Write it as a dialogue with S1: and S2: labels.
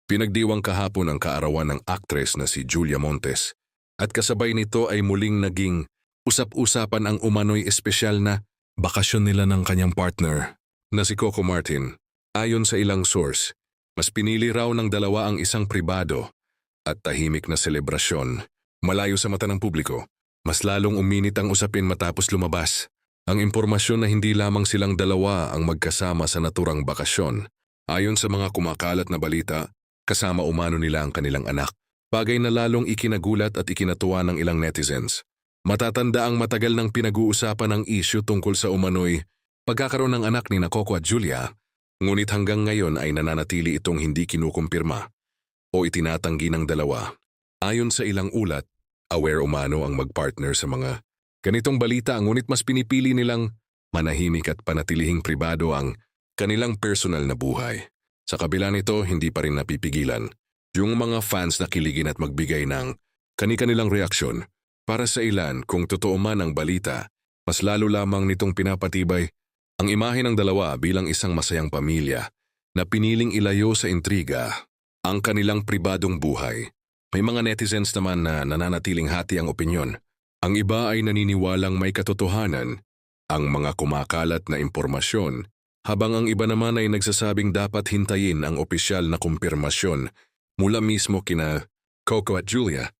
S1: Pinagdiwang kahapon ang kaarawan ng aktres na si Julia Montes at kasabay nito ay muling naging usap-usapan ang umano'y espesyal na bakasyon nila ng kanyang partner na si Coco Martin. Ayon sa ilang source, mas pinili raw ng dalawa ang isang pribado at tahimik na selebrasyon. Malayo sa mata ng publiko, mas lalong uminit ang usapin matapos lumabas ang impormasyon na hindi lamang silang dalawa ang magkasama sa naturang bakasyon. Ayon sa mga kumakalat na balita, kasama umano nila ang kanilang anak. Bagay na lalong ikinagulat at ikinatuwa ng ilang netizens. Matatanda ang matagal nang pinag-uusapan ang issue tungkol sa umano'y pagkakaroon ng anak ni Coco at Julia, ngunit hanggang ngayon ay nananatili itong hindi kinukumpirma o itinatanggi ng dalawa. Ayon sa ilang ulat, aware umano ang magpartner sa mga ganitong balita, ngunit mas pinipili nilang manahimik at panatilihing pribado ang kanilang personal na buhay. Sa kabila nito, hindi pa rin napipigilan yung mga fans na kiligin at magbigay ng kani-kanilang reaksyon. Para sa ilan, kung totoo man ang balita, mas lalo lamang nitong pinapatibay ang imahe ng dalawa bilang isang masayang pamilya na piniling ilayo sa intriga ang kanilang pribadong buhay. May mga netizens naman na nananatiling hati ang opinyon. Ang iba ay naniniwalang may katotohanan ang mga kumakalat na impormasyon, habang ang iba naman ay nagsasabing dapat hintayin ang opisyal na kumpirmasyon mula mismo kina Coco at Julia.